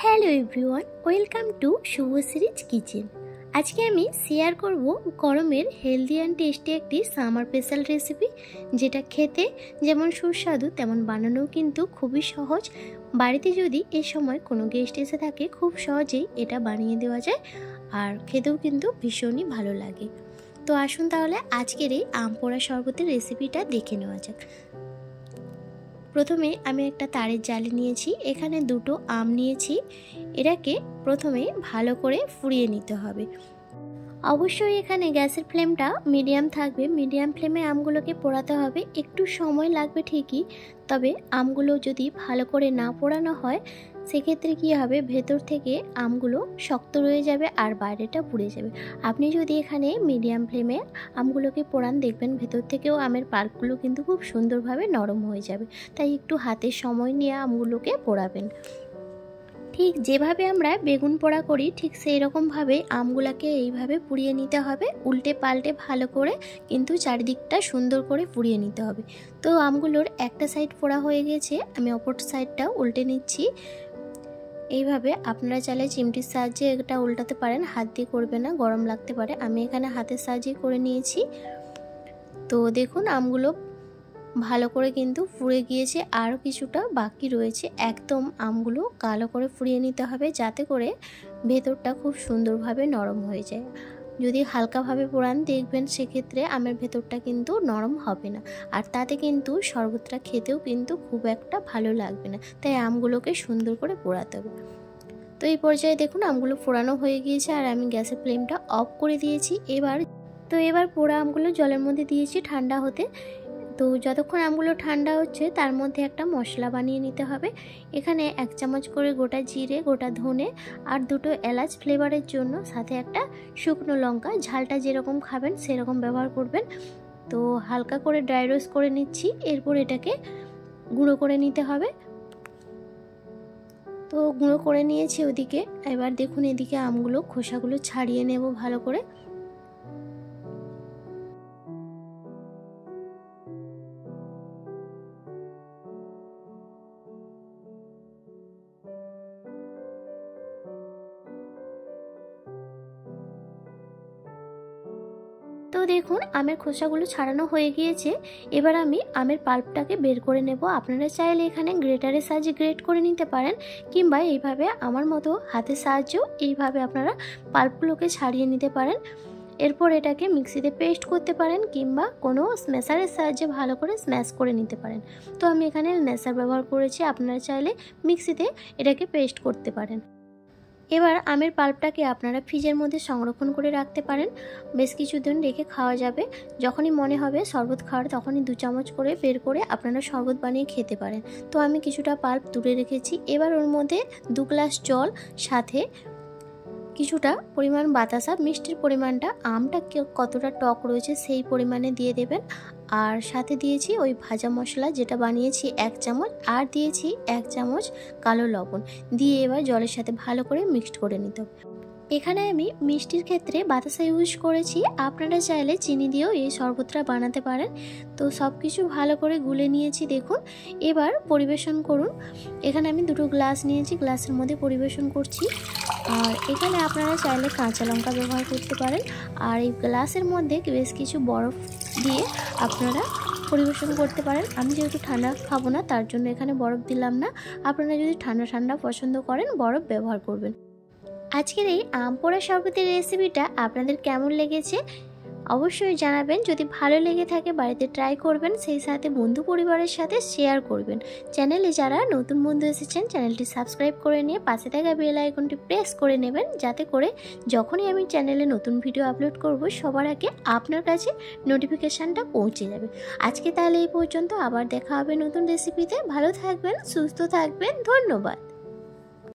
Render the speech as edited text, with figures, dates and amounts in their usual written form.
Hello everyone, welcome to Subhashree's kitchen. আজকে আমি share করব গরমের হেলদি অ্যান্ড টেস্টি একটি সামার স্পেশাল রেসিপি, যেটা খেতে যেমন সুস্বাদু তেমন বানানোও কিন্তু খুবই সহজ। বাড়িতে যদি এই সময় কোনো গেস্ট এসে থাকে, খুব সহজেই এটা বানিয়ে দেওয়া যায় আর খেতেও কিন্তু ভীষণই ভালো লাগে। তো আসুন তাহলে আজকের এই আম পোড়া শরবতের রেসিপিটা দেখে নেওয়া যাক। প্রথমে আমি একটা তারের জালি নিয়েছি, এখানে দুটো আম নিয়েছি। এটাকে প্রথমে ভালো করে ফুরিয়ে নিতে হবে। অবশ্যই এখানে গ্যাসের ফ্লেমটা মিডিয়াম থাকবে। মিডিয়াম ফ্লেমে আমগুলোকে পোড়াতে হবে। একটু সময় লাগবে ঠিকই, তবে আমগুলো যদি ভালো করে না পোড়ানো হয় সেক্ষেত্রে কী হবে, ভেতর থেকে আমগুলো শক্ত রয়ে যাবে আর বাইরেটা পুড়ে যাবে। আপনি যদি এখানে মিডিয়াম ফ্লেমে আমগুলোকে পোড়ান, দেখবেন ভেতর থেকেও আমের পাল্পগুলো কিন্তু খুব সুন্দরভাবে নরম হয়ে যাবে। তাই একটু হাতে সময় নিয়ে আমগুলোকে পোড়াবেন। ঠিক যেভাবে আমরা বেগুন পোড়া করি, ঠিক সেই রকমভাবে আমগুলোকে এইভাবে পুড়িয়ে নিতে হবে। উল্টে পাল্টে ভালো করে কিন্তু চারিদিকটা সুন্দর করে পুড়িয়ে নিতে হবে। তো আমগুলোর একটা সাইড পোড়া হয়ে গেছে, আমি অপর সাইডটা উল্টে নিচ্ছি। এইভাবে আপনারা চাইলে চিমটির সাহায্যে এটা উল্টাতে পারেন, হাত দিয়ে করবে না, গরম লাগতে পারে। আমি এখানে হাতের সাহায্যে করে নিয়েছি। তো দেখুন আমগুলো ভালো করে কিন্তু ফুড়ে গিয়েছে, আরও কিছুটা বাকি রয়েছে। একদম আমগুলো কালো করে ফুরিয়ে নিতে হবে, যাতে করে ভেতরটা খুব সুন্দরভাবে নরম হয়ে যায়। যদি হালকাভাবে পোড়ান, দেখবেন সেক্ষেত্রে আমের ভেতরটা কিন্তু নরম হবে না, আর তাতে কিন্তু শরবতটা খেতেও কিন্তু খুব একটা ভালো লাগবে না। তাই আমগুলোকে সুন্দর করে পোড়াতে হবে। তো এই পর্যায়ে দেখুন আমগুলো পোড়ানো হয়ে গিয়েছে আর আমি গ্যাসের ফ্লেমটা অফ করে দিয়েছি। এবার পোড়া আমগুলো জলের মধ্যে দিয়েছি ঠান্ডা হতে। তো যতক্ষণ আমগুলো ঠান্ডা হচ্ছে তার মধ্যে একটা মশলা বানিয়ে নিতে হবে। এখানে 1 চামচ করে গোটা জিরে, গোটা ধনে আর 2টো এলাচ ফ্লেভারের জন্য, সাথে একটা শুকনো লঙ্কা। ঝালটা যেরকম খাবেন সেরকম ব্যবহার করবেন। তো হালকা করে ড্রাই রোস্ট করে নিচ্ছি। এরপর এটাকে গুঁড়ো করে নিতে হবে। তো গুঁড়ো করে নিয়েছি ওদিকে। এবার দেখুন এদিকে আমগুলো খোসাগুলো ছাড়িয়ে নেব ভালো করে। তো দেখুন আমের খোসাগুলো ছাড়ানো হয়ে গিয়েছে। এবার আমি আমের পাল্পটাকে বের করে নেব। আপনারা চাইলে এখানে গ্রেটারের সাহায্যে গ্রেট করে নিতে পারেন, কিংবা এইভাবে আমার মতো হাতের সাহায্যেও এইভাবে আপনারা পাল্পগুলোকে ছাড়িয়ে নিতে পারেন। এরপর এটাকে মিক্সিতে পেস্ট করতে পারেন, কিংবা কোনো স্ম্যাশারের সাহায্যে ভালো করে স্ম্যাশ করে নিতে পারেন। তো আমি এখানে স্ম্যাশার ব্যবহার করেছি, আপনারা চাইলে মিক্সিতে এটাকে পেস্ট করতে পারেন। এবার আমের পাল্পটাকে আপনারা ফ্রিজের মধ্যে সংরক্ষণ করে রাখতে পারেন। বেশ কিছুদিন রেখে খাওয়া যাবে। যখনই মনে হবে শরবত খাওয়ার, তখনই 2 চামচ করে বের করে আপনারা শরবত বানিয়ে খেতে পারেন। তো আমি কিছুটা পাল্প তুলে রেখেছি। এবার ওর মধ্যে 2 গ্লাস জল, সাথে কিছুটা পরিমাণ বাতাসা। মিষ্টির পরিমাণটা আমটা কতটা টক রয়েছে সেই পরিমাণে দিয়ে দেবেন। আর সাথে দিয়েছি ওই ভাজা মশলা যেটা বানিয়েছি 1 চামচ, আর দিয়েছি 1 চামচ কালো লবণ দিয়ে এবার জলের সাথে ভালো করে মিক্সড করে নিতে হবে। এখানে আমি মিষ্টির ক্ষেত্রে বাতাসা ইউজ করেছি, আপনারা চাইলে চিনি দিয়েও এই শরবতটা বানাতে পারেন। তো সব কিছু ভালো করে গুলে নিয়েছি দেখুন। এবার পরিবেশন করুন। এখানে আমি 2টো গ্লাস নিয়েছি, গ্লাসের মধ্যে পরিবেশন করছি। আর এখানে আপনারা চাইলে কাঁচা লঙ্কা ব্যবহার করতে পারেন। আর এই গ্লাসের মধ্যে বেশ কিছু বরফ দিয়ে আপনারা পরিবেশন করতে পারেন। আমি যেহেতু ঠান্ডা খাবো না, তার জন্য এখানে বরফ দিলাম না। আপনারা যদি ঠান্ডা ঠান্ডা পছন্দ করেন, বরফ ব্যবহার করবেন। আজকের এই আম পোড়া শরবতের রেসিপিটা আপনাদের কেমন লেগেছে অবশ্যই জানাবেন। যদি ভালো লেগে থাকে বাড়িতে ট্রাই করবেন, সেই সাথে বন্ধু পরিবারের সাথে শেয়ার করবেন। চ্যানেলে যারা নতুন বন্ধু এসেছেন, চ্যানেলটি সাবস্ক্রাইব করে নিয়ে পাশে থাকা বেল আইকনটি প্রেস করে নেবেন, যাতে করে যখনই আমি চ্যানেলে নতুন ভিডিও আপলোড করব সবার আগে আপনার কাছে নোটিফিকেশানটা পৌঁছে যাবে। আজকে তাহলে এই পর্যন্ত, আবার দেখা হবে নতুন রেসিপিতে। ভালো থাকবেন, সুস্থ থাকবেন, ধন্যবাদ।